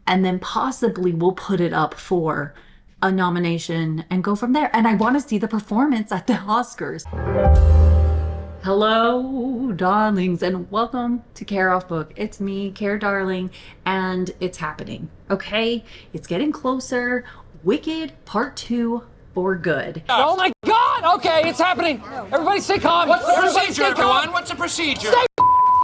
and then possibly we'll put it up for a nomination and go from there. And I want to see the performance at the Oscars. Hello, darlings, and welcome to CareOffBook. It's me, Care Darling, and it's happening, okay? It's getting closer. Wicked Part 2 for good. Oh my God! Okay, it's happening. Everybody stay calm. What's the procedure, everyone? What's the procedure? Stay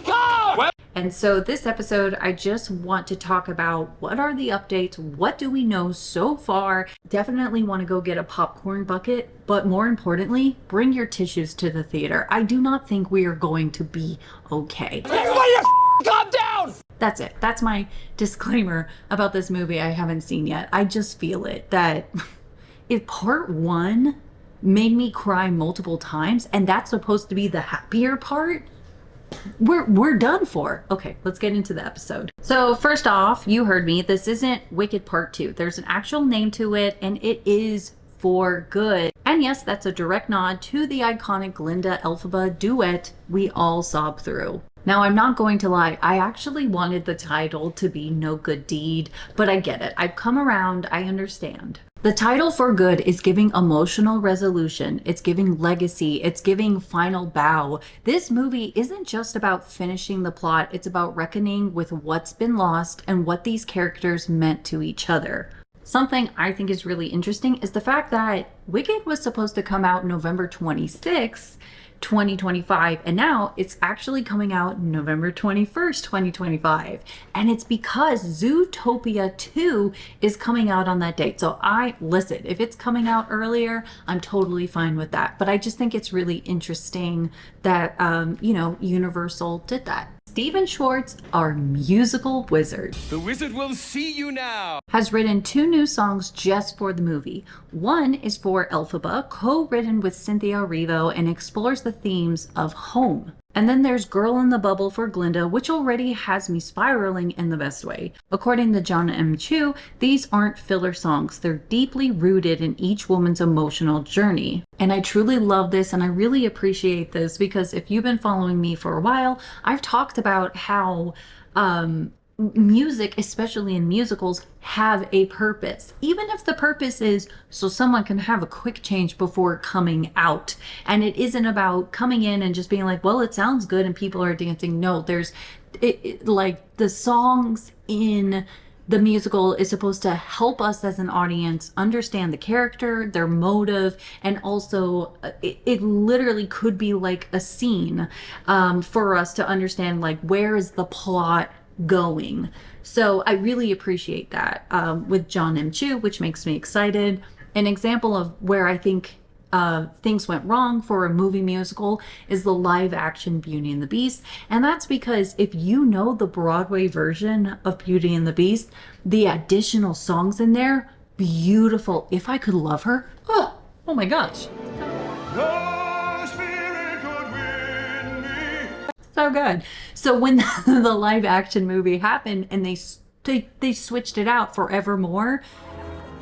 calm! And so this episode, I just want to talk about what are the updates? What do we know so far? Definitely want to go get a popcorn bucket, but more importantly, bring your tissues to the theater. I do not think we are going to be okay. Everybody calm down! That's it. That's my disclaimer about this movie I haven't seen yet. I just feel it that if part 1 made me cry multiple times and that's supposed to be the happier part, we're done for. Okay, let's get into the episode. So first off, you heard me. This isn't Wicked Part 2. There's an actual name to it, and it is For Good. And yes, that's a direct nod to the iconic Glinda Elphaba duet we all sobbed through. Now, I'm not going to lie, I actually wanted the title to be No Good Deed, but I get it. I've come around, I understand. The title For Good is giving emotional resolution, it's giving legacy, it's giving final bow. This movie isn't just about finishing the plot, it's about reckoning with what's been lost and what these characters meant to each other. Something I think is really interesting is the fact that Wicked was supposed to come out November 26th, 2025, and now it's actually coming out November 21st, 2025. And it's because Zootopia 2 is coming out on that date. So listen, if it's coming out earlier, I'm totally fine with that. But I just think it's really interesting that, Universal did that. Stephen Schwartz, our musical wizard. The wizard will see you now. Has written 2 new songs just for the movie. One is for Elphaba, co-written with Cynthia Erivo, and explores the themes of home. And then there's Girl in the Bubble for Glinda, which already has me spiraling in the best way. According to Jon M, these aren't filler songs. They're deeply rooted in each woman's emotional journey. And I truly love this, and I really appreciate this, because if you've been following me for a while, I've talked about how music, especially in musicals, have a purpose. Even if the purpose is so someone can have a quick change before coming out. And it isn't about coming in and just being like, well, it sounds good and people are dancing. No, there's like the songs in the musical is supposed to help us as an audience understand the character, their motive, and also it literally could be like a scene for us to understand, like, where is the plot going. So I really appreciate that with Jon M, which makes me excited. An example of where I think things went wrong for a movie musical is the live action Beauty and the Beast. And that's because if you know the Broadway version of Beauty and the Beast, the additional songs in there, beautiful. If I Could Love Her, oh my gosh. So good. So when the live action movie happened and they switched it out forevermore.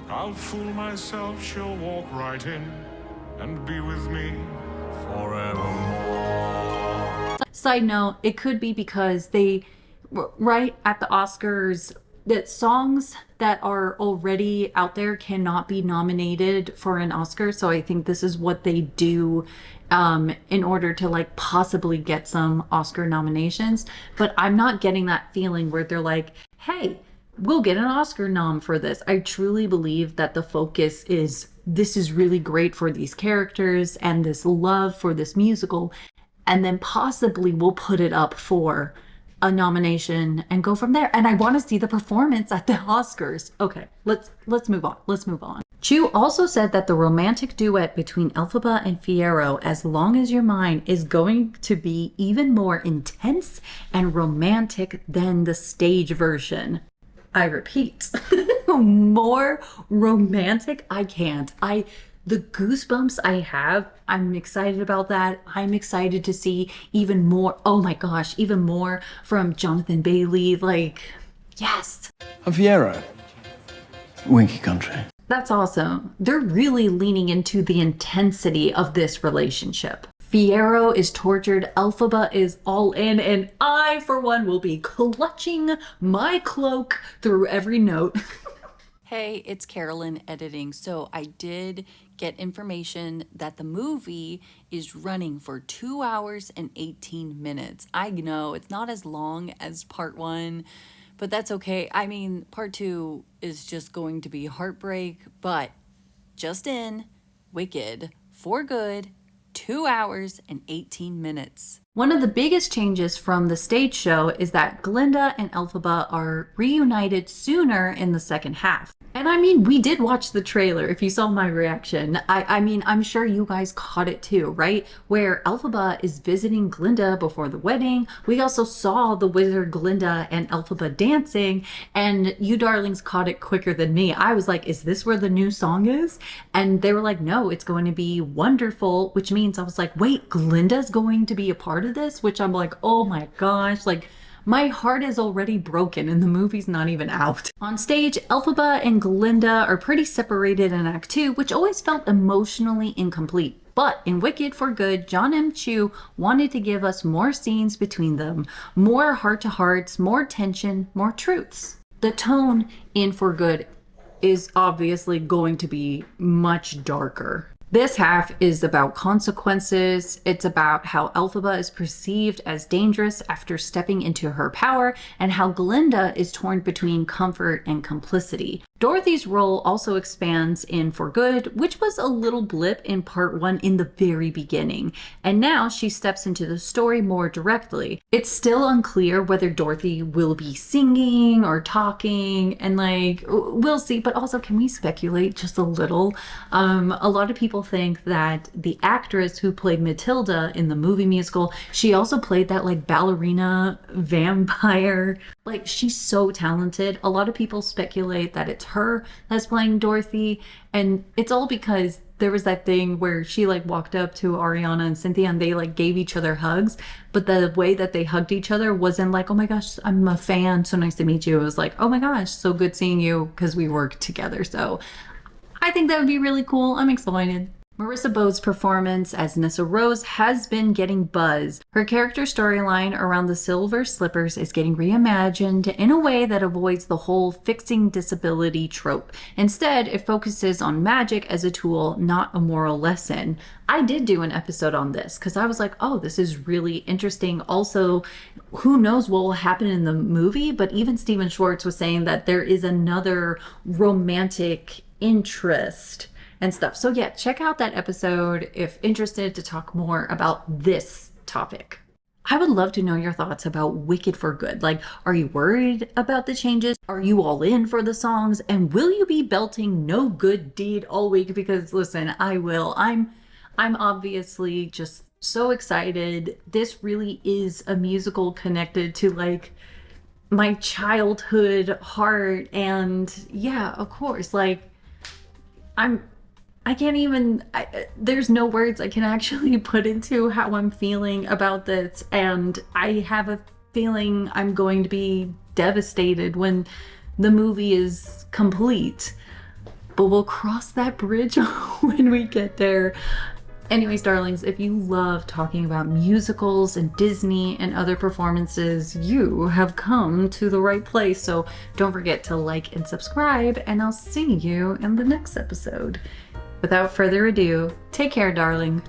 I'll fool myself, she'll walk right in and be with me forevermore. Side note, it could be because they, right at the Oscars, that songs that are already out there cannot be nominated for an Oscar. So I think this is what they do in order to like possibly get some Oscar nominations. But I'm not getting that feeling where they're like, hey, we'll get an Oscar nom for this. I truly believe that the focus is, this is really great for these characters and this love for this musical. And then possibly we'll put it up for a nomination and go from there. And I want to see the performance at the Oscars. Okay, let's move on. Let's move on. Chu also said that the romantic duet between Elphaba and Fiyero, As Long As You're Mine, is going to be even more intense and romantic than the stage version. I repeat, more romantic. I can't. The goosebumps I have, I'm excited about that. I'm excited to see even more. Oh my gosh, even more from Jonathan Bailey. Like, yes. Fiyero, Winky Country. That's awesome. They're really leaning into the intensity of this relationship. Fiyero is tortured, Elphaba is all in, and I, for one, will be clutching my cloak through every note. Hey, it's Carolyn editing. So I did get information that the movie is running for 2 hours and 18 minutes. I know it's not as long as part one, but that's okay. I mean, part two is just going to be heartbreak, but just in, Wicked, for good, 2 hours and 18 minutes. One of the biggest changes from the stage show is that Glinda and Elphaba are reunited sooner in the second half. And I mean, we did watch the trailer if you saw my reaction. I mean, I'm sure you guys caught it too, right? Where Elphaba is visiting Glinda before the wedding. We also saw the wizard Glinda and Elphaba dancing, and you darlings caught it quicker than me. I was like, is this where the new song is? And they were like, no, it's going to be Wonderful, which means I was like, wait, Glinda's going to be a part of this? Which I'm like, oh my gosh, like, my heart is already broken and the movie's not even out. On stage, Elphaba and Glinda are pretty separated in Act 2, which always felt emotionally incomplete. But in Wicked for Good, Jon M wanted to give us more scenes between them, more heart-to-hearts, more tension, more truths. The tone in For Good is obviously going to be much darker. This half is about consequences. It's about how Elphaba is perceived as dangerous after stepping into her power, and how Glinda is torn between comfort and complicity. Dorothy's role also expands in For Good, which was a little blip in part one in the very beginning, and now she steps into the story more directly. It's still unclear whether Dorothy will be singing or talking, and like, we'll see, but also can we speculate just a little? A lot of people think that the actress who played Matilda in the movie musical, she also played that like ballerina vampire. Like, she's so talented. A lot of people speculate that it's her that's playing Dorothy, and it's all because there was that thing where she like walked up to Ariana and Cynthia and they like gave each other hugs, but the way that they hugged each other wasn't like, oh my gosh, I'm a fan, so nice to meet you. It was like, oh my gosh, so good seeing you, because we work together. So I think that would be really cool. I'm excited. Marissa Bowe's performance as Nessa Rose has been getting buzz. Her character storyline around the silver slippers is getting reimagined in a way that avoids the whole fixing disability trope. Instead, it focuses on magic as a tool, not a moral lesson. I did do an episode on this because I was like, oh, this is really interesting. Also, who knows what will happen in the movie, but even Stephen Schwartz was saying that there is another romantic interest and stuff. So yeah, check out that episode if interested to talk more about this topic. I would love to know your thoughts about Wicked for Good. Like, are you worried about the changes? Are you all in for the songs? And will you be belting No Good Deed all week? Because listen, I will. I'm obviously just so excited. This really is a musical connected to like my childhood heart. And yeah, of course, like I can't even, there's no words I can actually put into how I'm feeling about this. And I have a feeling I'm going to be devastated when the movie is complete. But we'll cross that bridge when we get there. Anyways, darlings, if you love talking about musicals and Disney and other performances, you have come to the right place. So don't forget to like and subscribe, and I'll see you in the next episode. Without further ado, take care, darling.